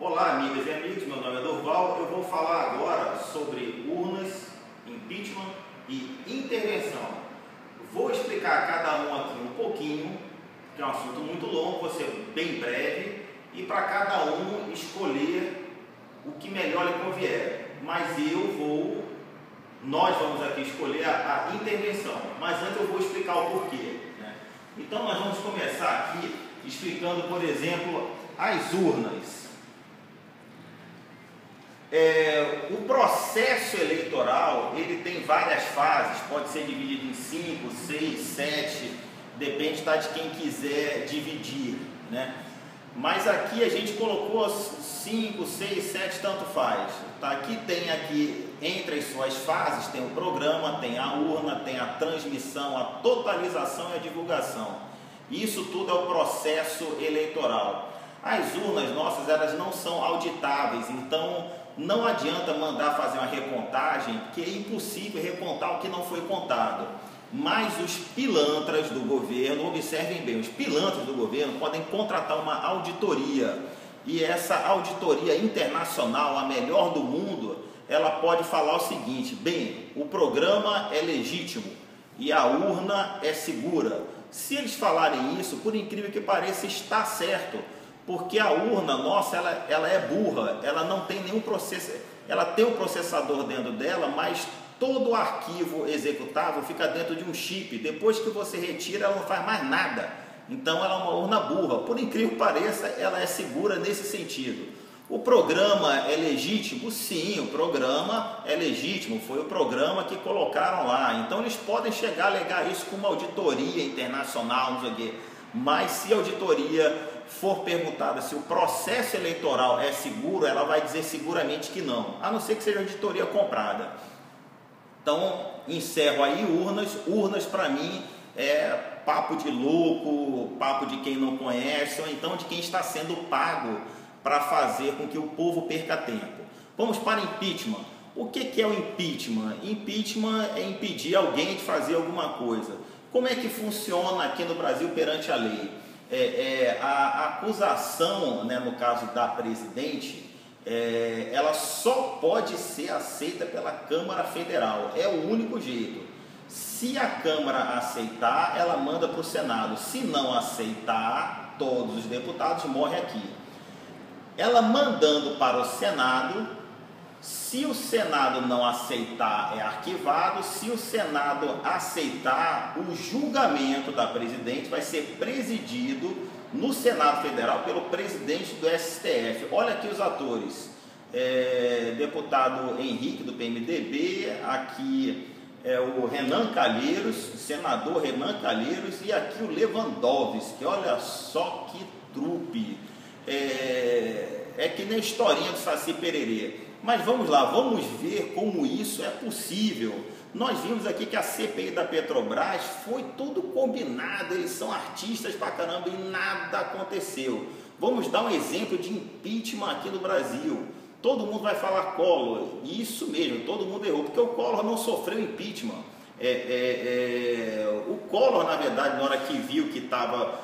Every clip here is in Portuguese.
Olá, amigas e amigos, meu nome é Durval. Eu vou falar agora sobre urnas, impeachment e intervenção. Vou explicar cada um aqui um pouquinho, que é um assunto muito longo, vou ser bem breve, e para cada um escolher o que melhor lhe convier. Mas nós vamos aqui escolher a intervenção, mas antes eu vou explicar o porquê, né? Então nós vamos começar aqui explicando, por exemplo, as urnas. O processo eleitoral, ele tem várias fases, pode ser dividido em 5, 6, 7, depende de quem quiser dividir, né? Mas aqui a gente colocou 5, 6, 7, tanto faz. Tá? Aqui tem entre as suas fases, tem o programa, tem a urna, tem a transmissão, a totalização e a divulgação. Isso tudo é o processo eleitoral. As urnas nossas, elas não são auditáveis, então não adianta mandar fazer uma recontagem, porque é impossível recontar o que não foi contado. Mas os pilantras do governo, observem bem, os pilantras do governo podem contratar uma auditoria, e essa auditoria internacional, a melhor do mundo, ela pode falar o seguinte: bem, o programa é legítimo e a urna é segura. Se eles falarem isso, por incrível que pareça, está certo, porque a urna nossa, ela é burra, ela não tem nenhum processo, ela tem um processador dentro dela, mas todo o arquivo executável fica dentro de um chip. Depois que você retira, ela não faz mais nada. Então ela é uma urna burra. Por incrível que pareça, ela é segura nesse sentido. O programa é legítimo? Sim, o programa é legítimo. Foi o programa que colocaram lá. Então eles podem chegar a alegar isso com uma auditoria internacional, não sei o quê. Mas se a auditoria for perguntada se o processo eleitoral é seguro, ela vai dizer seguramente que não, a não ser que seja auditoria comprada. Então, encerro aí urnas. Urnas para mim é papo de louco, papo de quem não conhece, ou então de quem está sendo pago para fazer com que o povo perca tempo. Vamos para impeachment. O que é o impeachment? Impeachment é impedir alguém de fazer alguma coisa. Como é que funciona aqui no Brasil perante a lei? A acusação, né, no caso da presidente, ela só pode ser aceita pela Câmara Federal, é o único jeito. Se a Câmara aceitar, ela manda para o Senado. Se não aceitar, todos os deputados morrem aqui. Ela mandando para o Senado, se o Senado não aceitar, é arquivado. Se o Senado aceitar, o julgamento da presidente vai ser presidido no Senado Federal pelo presidente do STF. Olha aqui os atores: deputado Henrique do PMDB, aqui o Renan Calheiros, senador Renan Calheiros, e aqui o Lewandowski. Olha só que trupe, que nem a historinha do Saci Pererê. Mas vamos lá, vamos ver como isso é possível. Nós vimos aqui que a CPI da Petrobras foi tudo combinado, eles são artistas pra caramba e nada aconteceu. Vamos dar um exemplo de impeachment aqui no Brasil. Todo mundo vai falar Collor, isso mesmo, todo mundo errou, porque o Collor não sofreu impeachment. O Collor, na verdade, na hora que viu que estava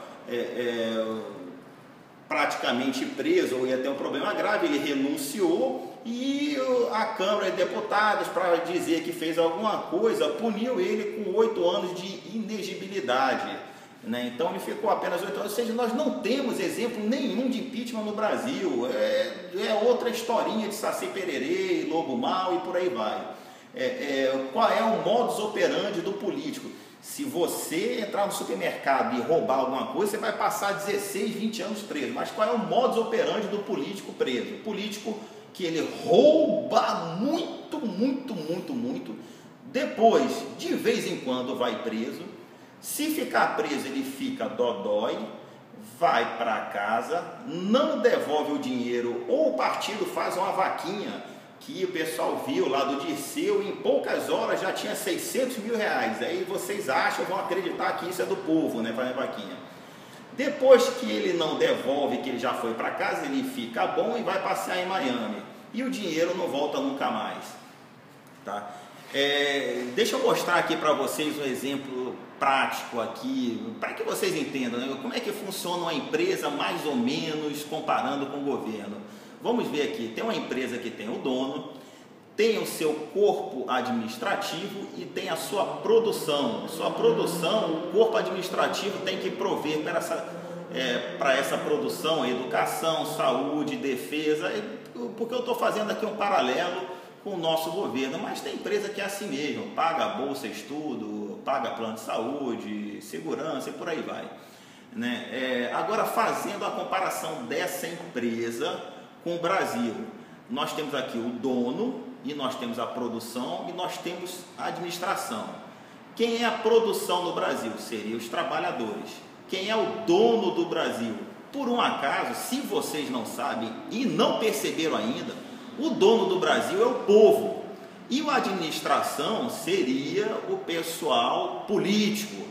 praticamente preso ou ia ter um problema grave, ele renunciou, e a Câmara de Deputados, para dizer que fez alguma coisa, puniu ele com 8 anos de inegibilidade, né? Então ele ficou apenas 8 anos. Ou seja, nós não temos exemplo nenhum de impeachment no Brasil. É outra historinha de Saci Pererê, Lobo Mau e por aí vai. Qual é o modus operandi do político? Se você entrar no supermercado e roubar alguma coisa, você vai passar 16, 20 anos preso. Mas qual é o modus operandi do político preso? O político que ele rouba muito, depois, de vez em quando, vai preso. Se ficar preso, ele fica dodói, vai para casa, não devolve o dinheiro, ou o partido faz uma vaquinha, que o pessoal viu lá do Dirceu, em poucas horas já tinha 600 mil reais. Aí vocês acham, vão acreditar que isso é do povo, né, fazer vaquinha. Depois que ele não devolve, que ele já foi para casa, ele fica bom e vai passear em Miami. E o dinheiro não volta nunca mais. Tá? Deixa eu mostrar aqui para vocês um exemplo prático aqui, para que vocês entendam, né, como é que funciona uma empresa mais ou menos comparando com o governo. vamos ver aqui, tem uma empresa que tem o dono, tem o seu corpo administrativo e tem a sua produção. Sua produção, o corpo administrativo tem que prover para essa produção, educação, saúde, defesa, porque eu estou fazendo aqui um paralelo com o nosso governo, mas tem empresa que é assim mesmo, paga bolsa estudo, paga plano de saúde, segurança e por aí vai, né? Agora, fazendo a comparação dessa empresa com o Brasil, nós temos aqui o dono, e nós temos a produção, e nós temos a administração. Quem é a produção no Brasil? Seriam os trabalhadores. Quem é o dono do Brasil? Por um acaso, se vocês não sabem e não perceberam ainda, o dono do Brasil é o povo. E a administração seria o pessoal político,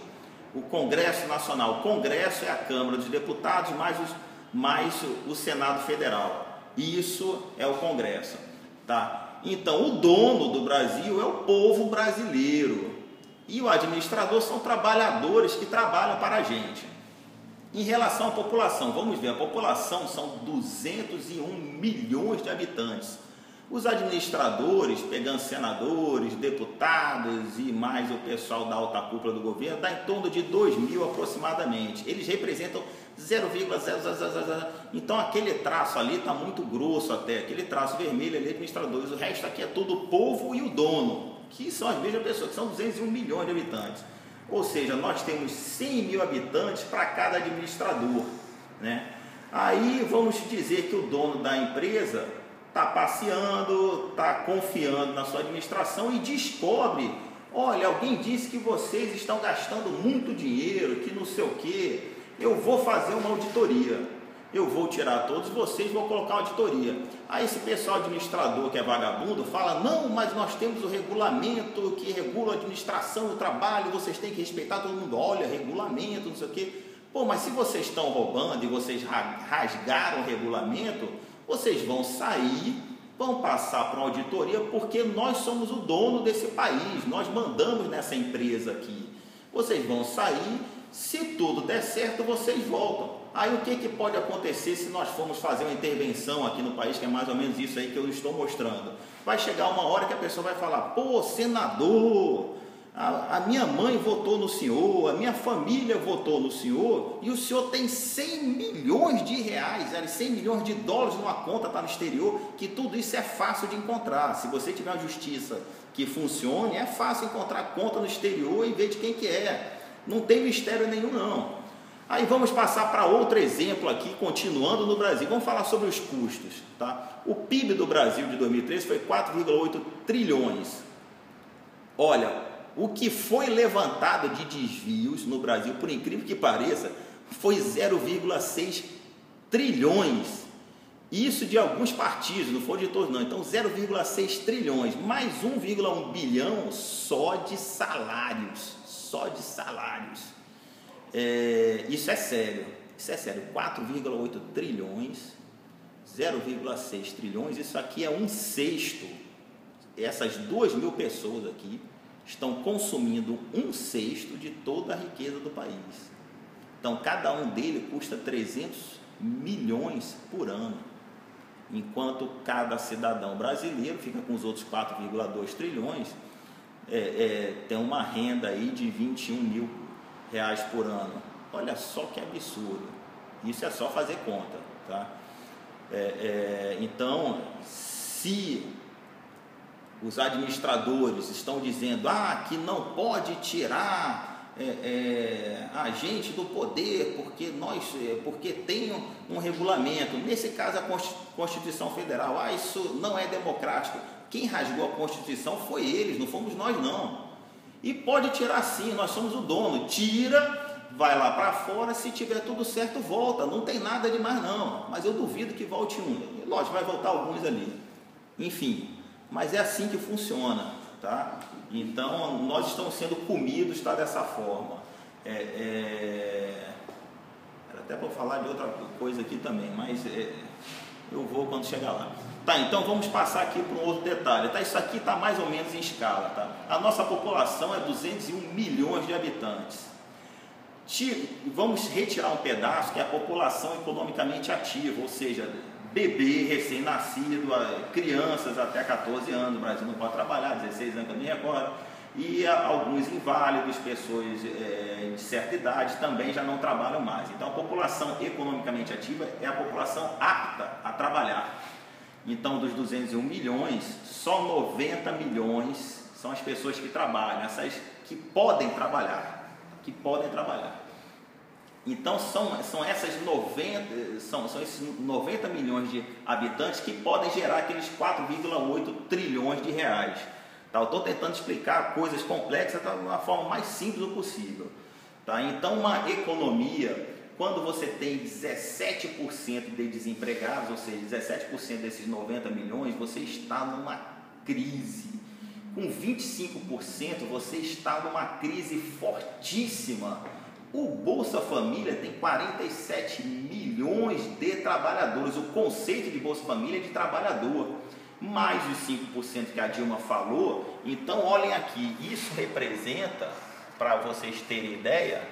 o Congresso Nacional. O Congresso é a Câmara dos Deputados, mais o Senado Federal. Isso é o Congresso, tá? Então, o dono do Brasil é o povo brasileiro. E o administrador são trabalhadores que trabalham para a gente. Em relação à população, vamos ver, a população são 201 milhões de habitantes. Os administradores, pegando senadores, deputados e mais o pessoal da alta cúpula do governo, dá em torno de 2 mil aproximadamente. Eles representam 0,000. Então aquele traço ali está muito grosso até, aquele traço vermelho ali, administradores. O resto aqui é tudo o povo e o dono, que são as mesmas pessoas, que são 201 milhões de habitantes. Ou seja, nós temos 100 mil habitantes para cada administrador, né? Aí vamos dizer que o dono da empresa está passeando, está confiando na sua administração e descobre: olha, alguém disse que vocês estão gastando muito dinheiro, que não sei o quê, eu vou fazer uma auditoria, eu vou tirar todos vocês, vou colocar auditoria. Aí esse pessoal administrador que é vagabundo fala: não, mas nós temos o regulamento que regula a administração do trabalho, vocês têm que respeitar. Todo mundo olha, regulamento, não sei o quê. Pô, mas se vocês estão roubando e vocês rasgaram o regulamento, vocês vão sair, vão passar para uma auditoria, porque nós somos o dono desse país, nós mandamos nessa empresa aqui. Vocês vão sair, se tudo der certo, vocês voltam. Aí o que pode acontecer se nós formos fazer uma intervenção aqui no país, que é mais ou menos isso aí que eu estou mostrando? Vai chegar uma hora que a pessoa vai falar: pô, senador, a minha mãe votou no senhor, a minha família votou no senhor, e o senhor tem 100 milhões de reais, 100 milhões de dólares numa conta, está no exterior, que tudo isso é fácil de encontrar. Se você tiver uma justiça que funcione, é fácil encontrar conta no exterior e ver de quem que é. Não tem mistério nenhum, não. Aí vamos passar para outro exemplo aqui, continuando no Brasil. Vamos falar sobre os custos, tá? O PIB do Brasil de 2013 foi 4,8 trilhões. Olha, o que foi levantado de desvios no Brasil, por incrível que pareça, foi 0,6 trilhões. Isso de alguns partidos, não foi de todos não. Então 0,6 trilhões, mais 1,1 bilhão só de salários. Só de salários. Isso é sério. Isso é sério. 4,8 trilhões, 0,6 trilhões, isso aqui é 1/6. Essas 2 mil pessoas aqui estão consumindo 1/6 de toda a riqueza do país. Então, cada um deles custa 300 milhões por ano, enquanto cada cidadão brasileiro fica com os outros 4,2 trilhões, tem uma renda aí de 21 mil reais por ano. Olha só que absurdo. Isso é só fazer conta, tá? Então, se os administradores estão dizendo que não pode tirar a gente do poder porque tem um regulamento, nesse caso a Constituição Federal, isso não é democrático. Quem rasgou a Constituição foi eles, não fomos nós não. E pode tirar sim, nós somos o dono. Tira, vai lá para fora, se tiver tudo certo volta, não tem nada de mais não, mas eu duvido que volte um. Lógico, vai voltar alguns ali, enfim, mas é assim que funciona, tá? Então nós estamos sendo comidos, tá, dessa forma. Era até para falar de outra coisa aqui também, mas eu vou quando chegar lá. Tá, então vamos passar aqui para um outro detalhe, tá? Isso aqui está mais ou menos em escala, tá? A nossa população é 201 milhões de habitantes. Vamos retirar um pedaço que é a população economicamente ativa, ou seja, bebê recém-nascido, crianças até 14 anos, o Brasil não pode trabalhar, 16 anos que eu me recordo, e alguns inválidos, pessoas de certa idade também já não trabalham mais. Então a população economicamente ativa é a população apta a trabalhar. Então dos 201 milhões, só 90 milhões são as pessoas que trabalham, essas que podem trabalhar, Então são esses 90 milhões de habitantes que podem gerar aqueles 4,8 trilhões de reais. Tá? Eu estou tentando explicar coisas complexas de uma forma mais simples possível. Tá? Então uma economia, quando você tem 17% de desempregados, ou seja, 17% desses 90 milhões, você está numa crise. Com 25% você está numa crise fortíssima. O Bolsa Família tem 47 milhões de trabalhadores. O conceito de Bolsa Família é de trabalhador. Mais os 5% que a Dilma falou. Então, olhem aqui. Isso representa, para vocês terem ideia,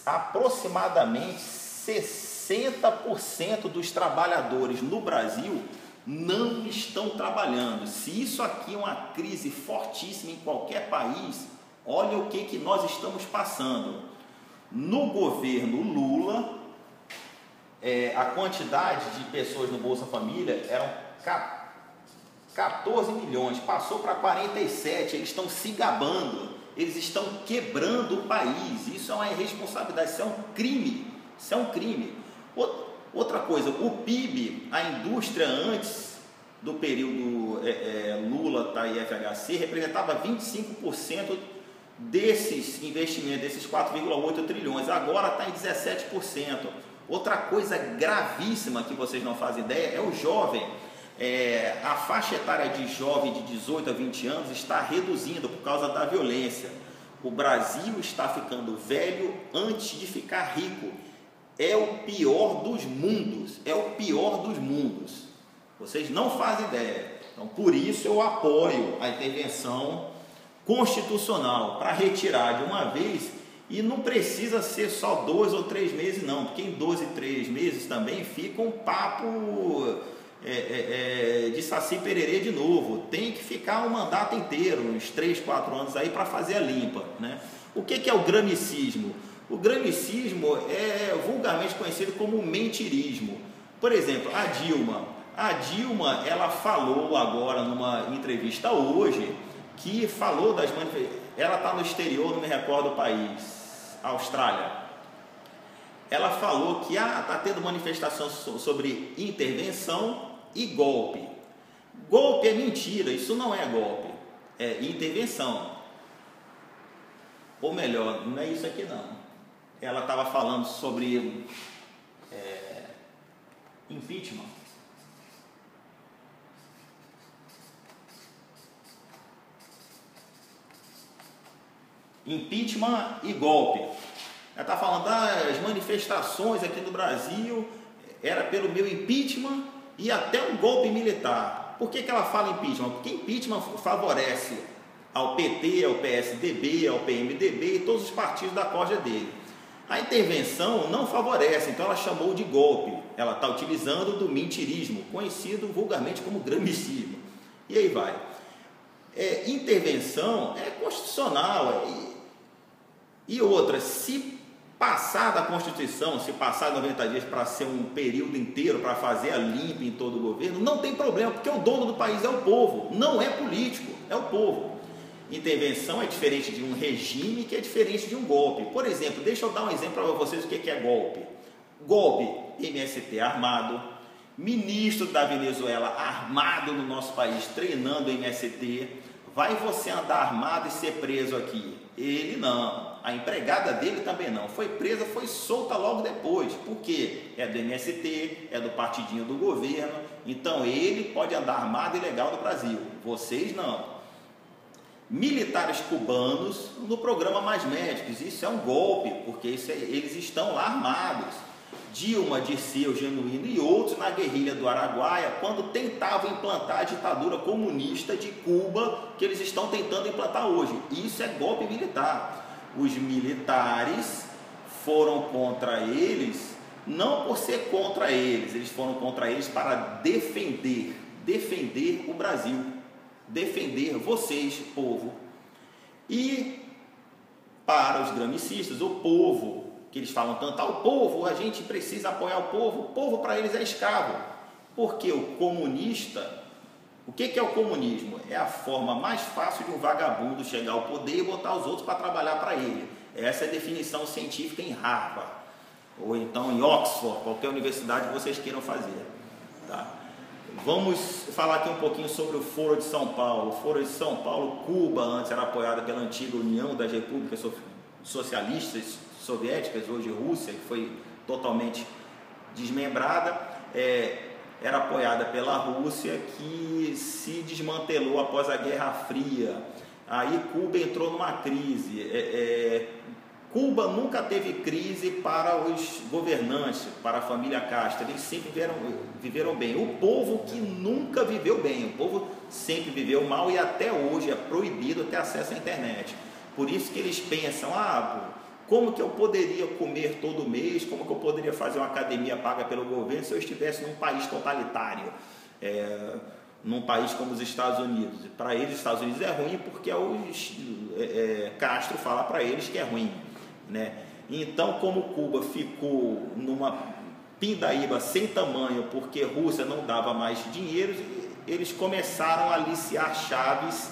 aproximadamente 60% dos trabalhadores no Brasil não estão trabalhando. Se isso aqui é uma crise fortíssima em qualquer país, olha o que nós estamos passando. No governo Lula, a quantidade de pessoas no Bolsa Família eram 14 milhões, passou para 47, eles estão se gabando, eles estão quebrando o país. Isso é uma irresponsabilidade, isso é um crime. Outra coisa, o PIB, a indústria antes do período Lula e FHC representava 25% desses investimentos, desses 4,8 trilhões, agora está em 17%. Outra coisa gravíssima que vocês não fazem ideia é o jovem. A faixa etária de jovem de 18 a 20 anos está reduzindo por causa da violência. O Brasil está ficando velho antes de ficar rico. É o pior dos mundos, Vocês não fazem ideia. Então, por isso eu apoio a intervenção constitucional para retirar de uma vez, e não precisa ser só 2 ou 3 meses não, porque em 2 e 3 meses também fica um papo de Saci Pererê de novo. Tem que ficar um mandato inteiro, uns 3, 4 anos aí para fazer a limpa, né? O que é o gramicismo? O gramicismo é vulgarmente conhecido como mentirismo. Por exemplo, a Dilma, ela falou agora numa entrevista hoje, que falou das manifestações. Ela está no exterior, não me recordo o país, Austrália. Ela falou que está tendo manifestação sobre intervenção e golpe. Golpe é mentira, isso não é golpe, é intervenção. Ou melhor, não é isso aqui não. Ela estava falando sobre impeachment. Impeachment e golpe. Ela está falando das manifestações aqui no Brasil, era pelo meu impeachment e até um golpe militar. Por que ela fala impeachment? Porque impeachment favorece ao PT, ao PSDB, ao PMDB e todos os partidos da corja dele. A intervenção não favorece, então ela chamou de golpe. Ela está utilizando do mentirismo, conhecido vulgarmente como gramicismo. E aí vai. Intervenção é constitucional. E outra, se passar da Constituição, se passar 90 dias para ser um período inteiro para fazer a limpa em todo o governo, não tem problema, porque o dono do país é o povo, não é político, é o povo. Intervenção é diferente de um regime, que é diferente de um golpe. Por exemplo, deixa eu dar um exemplo para vocês o que é golpe. Golpe, MST armado, ministro da Venezuela armado no nosso país, treinando o MST. Vai você andar armado e ser preso aqui? Ele não. A empregada dele também não. Foi presa, foi solta logo depois. Por quê? É do MST, é do partidinho do governo. Então ele pode andar armado e legal no Brasil. Vocês não. Militares cubanos no programa Mais Médicos. Isso é um golpe, porque eles estão lá armados. Dilma, Dirceu, Genuíno e outros na guerrilha do Araguaia, quando tentavam implantar a ditadura comunista de Cuba, que eles estão tentando implantar hoje. Isso é golpe militar. Os militares foram contra eles não por ser contra eles foram contra eles para defender o Brasil, defender vocês, povo. E para os gramicistas, o povo, que eles falam tanto, o povo, a gente precisa apoiar o povo para eles é escravo, porque o comunista, o que é o comunismo? É a forma mais fácil de um vagabundo chegar ao poder e botar os outros para trabalhar para ele. Essa é a definição científica em Harvard, ou então em Oxford, qualquer universidade que vocês queiram fazer. Tá? Vamos falar aqui um pouquinho sobre o Foro de São Paulo. O Foro de São Paulo, Cuba antes era apoiada pela antiga União das Repúblicas Socialistas Soviéticas, hoje Rússia, que foi totalmente desmembrada, era apoiada pela Rússia, que se desmantelou após a Guerra Fria. Aí Cuba entrou numa crise. Cuba nunca teve crise para os governantes, para a família Castro, eles sempre viveram bem. O povo que nunca viveu bem, o povo sempre viveu mal e até hoje é proibido ter acesso à internet. Por isso que eles pensam, como que eu poderia comer todo mês, como que eu poderia fazer uma academia paga pelo governo se eu estivesse num país totalitário, num país como os Estados Unidos. Para eles, os Estados Unidos é ruim porque Castro fala para eles que é ruim. Né? Então, como Cuba ficou numa pindaíba sem tamanho porque Rússia não dava mais dinheiro, eles começaram a aliciar Chaves,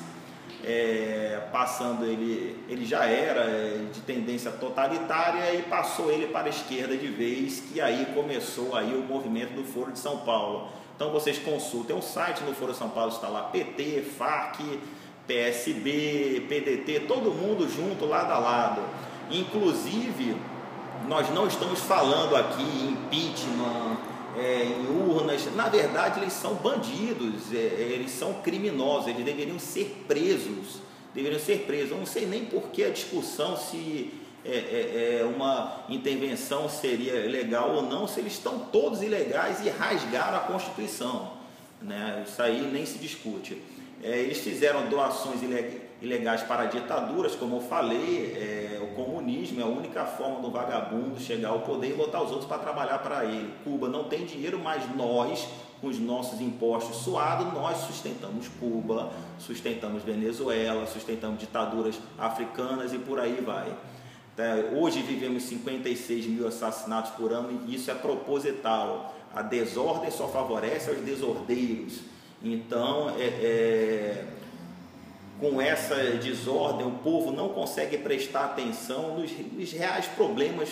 passando ele já era de tendência totalitária e passou ele para a esquerda de vez, que aí começou aí o movimento do Foro de São Paulo. Então vocês consultem o site, no Foro de São Paulo está lá PT, FARC, PSB, PDT, todo mundo junto, lado a lado. Inclusive, nós não estamos falando aqui em impeachment, em urnas. Na verdade, eles são bandidos, eles são criminosos, eles deveriam ser presos. Eu não sei nem por que a discussão se uma intervenção seria legal ou não, se eles estão todos ilegais e rasgaram a Constituição. Né? Isso aí nem se discute. Eles fizeram doações ilegais para ditaduras, como eu falei, o comunismo é a única forma do vagabundo chegar ao poder e botar os outros para trabalhar para ele. Cuba não tem dinheiro, mas nós, com os nossos impostos suados, nós sustentamos Cuba, sustentamos Venezuela, sustentamos ditaduras africanas e por aí vai. Hoje vivemos 56 mil assassinatos por ano e isso é proposital. A desordem só favorece aos desordeiros. Então, com essa desordem, o povo não consegue prestar atenção nos reais problemas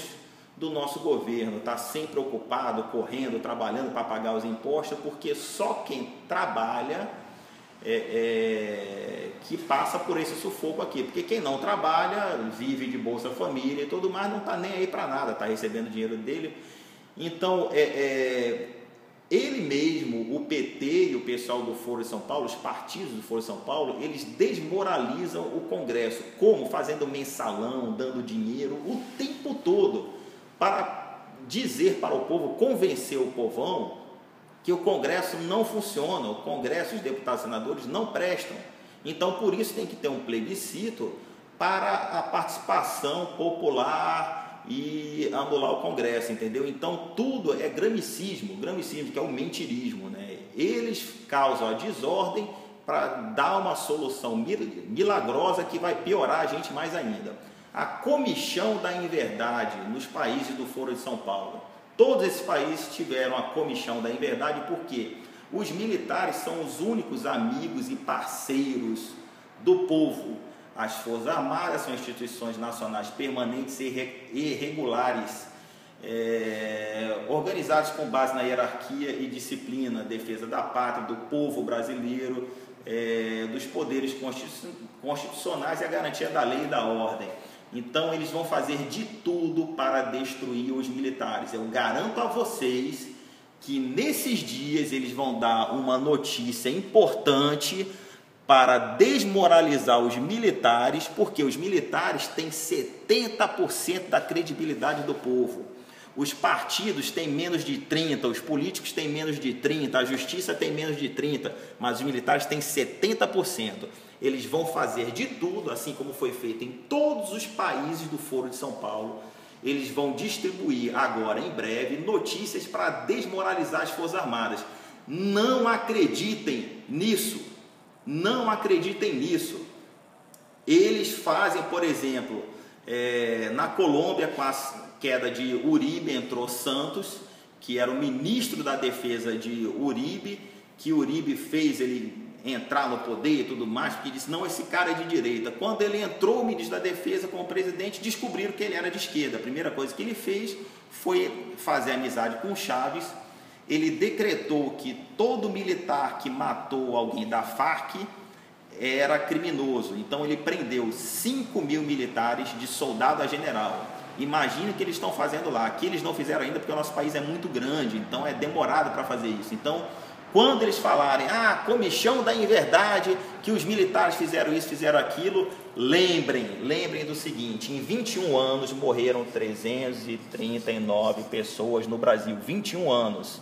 do nosso governo. Está sempre ocupado, correndo, trabalhando para pagar os impostos, porque só quem trabalha que passa por esse sufoco aqui. Porque quem não trabalha, vive de Bolsa Família e tudo mais, não está nem aí para nada, está recebendo dinheiro dele. Então, ele mesmo, o PT e o pessoal do Foro de São Paulo, os partidos do Foro de São Paulo, eles desmoralizam o Congresso. Como? Fazendo mensalão, dando dinheiro o tempo todo para dizer para o povo, convencer o povão que o Congresso não funciona, o Congresso, os deputados e senadores não prestam. Então, por isso tem que ter um plebiscito para a participação popular e anular o Congresso, entendeu? Então tudo é gramicismo, que é o mentirismo, né? Eles causam a desordem para dar uma solução milagrosa que vai piorar a gente mais ainda. A comichão da inverdade nos países do Foro de São Paulo. Todos esses países tiveram a comichão da inverdade porque os militares são os únicos amigos e parceiros do povo. As Forças Armadas são instituições nacionais permanentes e regulares, organizadas com base na hierarquia e disciplina, defesa da pátria, do povo brasileiro, dos poderes constitucionais e a garantia da lei e da ordem. Então, eles vão fazer de tudo para destruir os militares. Eu garanto a vocês que nesses dias eles vão dar uma notícia importante para desmoralizar os militares, porque os militares têm 70% da credibilidade do povo. Os partidos têm menos de 30%, os políticos têm menos de 30%, a justiça tem menos de 30%, mas os militares têm 70%. Eles vão fazer de tudo, assim como foi feito em todos os países do Foro de São Paulo. eles vão distribuir agora, em breve, notícias para desmoralizar as Forças Armadas. Não acreditem nisso, não acreditem nisso. Eles fazem, por exemplo, na Colômbia, com a queda de Uribe, entrou Santos, que era o ministro da defesa de Uribe, que Uribe fez ele entrar no poder e tudo mais, porque disse, não, esse cara é de direita. Quando ele entrou, o ministro da defesa como presidente, descobriram que ele era de esquerda. A primeira coisa que ele fez foi fazer amizade com Chaves. Ele decretou que todo militar que matou alguém da Farc era criminoso. Então ele prendeu 5.000 militares de soldado a general. Imagina o que eles estão fazendo lá. Aqui eles não fizeram ainda porque o nosso país é muito grande, então é demorado para fazer isso. Então, quando eles falarem, comichão da inverdade, que os militares fizeram isso, fizeram aquilo, lembrem do seguinte, em 21 anos morreram 339 pessoas no Brasil, 21 anos.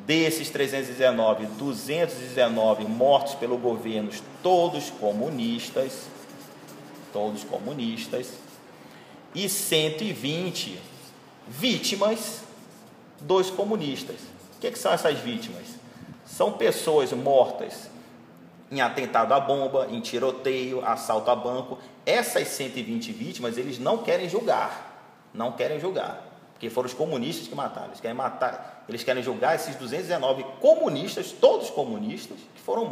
Desses 319, 219 mortos pelo governo, todos comunistas, e 120 vítimas dos comunistas. O que são essas vítimas? São pessoas mortas em atentado à bomba, em tiroteio, assalto a banco. Essas 120 vítimas, eles não querem julgar, porque foram os comunistas que mataram. Eles querem julgar esses 219 comunistas, todos comunistas, que foram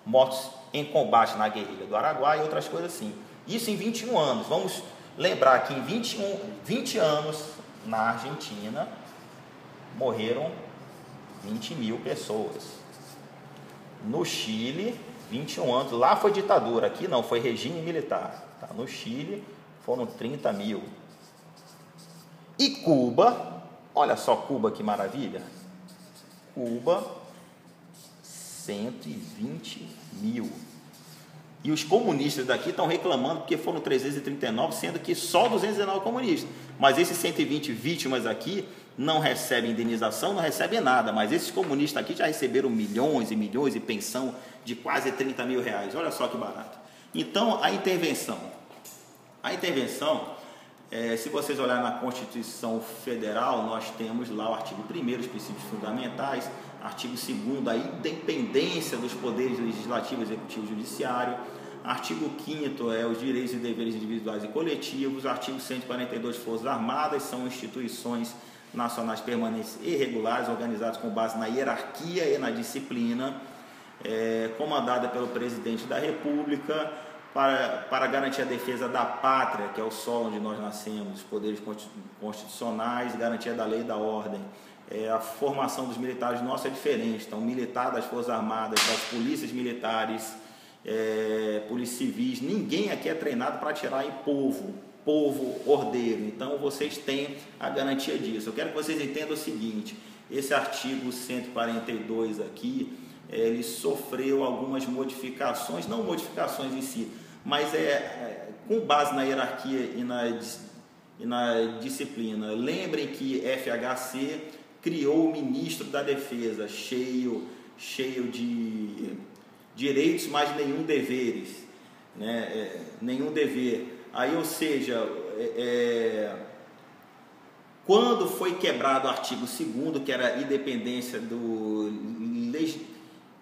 mortos em combate na guerrilha do Araguaia e outras coisas assim. Isso em 21 anos. Vamos lembrar que em 20 anos, na Argentina, morreram 20.000 pessoas. No Chile, 21 anos. Lá foi ditadura, aqui não, foi regime militar. Tá? No Chile, foram 30.000. E Cuba, olha só Cuba que maravilha. Cuba, 120.000. E os comunistas daqui estão reclamando porque foram 339, sendo que só 219 comunistas. Mas esses 120 vítimas aqui não recebem indenização, não recebem nada. Mas esses comunistas aqui já receberam milhões e milhões e pensão de quase 30.000 reais. Olha só que barato. Então, a intervenção, se vocês olharem na Constituição Federal, nós temos lá o artigo 1º, os princípios fundamentais, artigo 2º, a independência dos poderes legislativo, executivo e judiciário, artigo 5º, os direitos e deveres individuais e coletivos, artigo 142, Forças Armadas, são instituições nacionais permanentes e regulares, organizadas com base na hierarquia e na disciplina, comandada pelo Presidente da República, para garantir a defesa da pátria, que é o solo onde nós nascemos, os poderes constitucionais, garantia da lei e da ordem. A formação dos militares nossa é diferente, então militar das Forças Armadas, das polícias militares, polícias civis, ninguém aqui é treinado para atirar em povo ordeiro, então vocês têm a garantia disso. Eu quero que vocês entendam o seguinte, esse artigo 142 aqui, ele sofreu algumas modificações, não modificações em si, mas com base na hierarquia e na disciplina. Lembrem que FHC criou o ministro da Defesa, cheio de direitos, mas nenhum deveres, né? Nenhum dever. Aí, ou seja, quando foi quebrado o artigo 2º, que era a independência do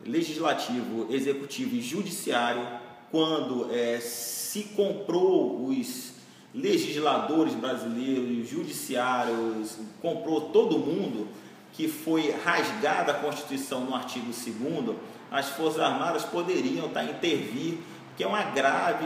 legislativo, executivo e judiciário, quando se comprou os legisladores brasileiros, judiciários, comprou todo mundo, que foi rasgada a Constituição no artigo 2º, as Forças Armadas poderiam intervir, que é uma grave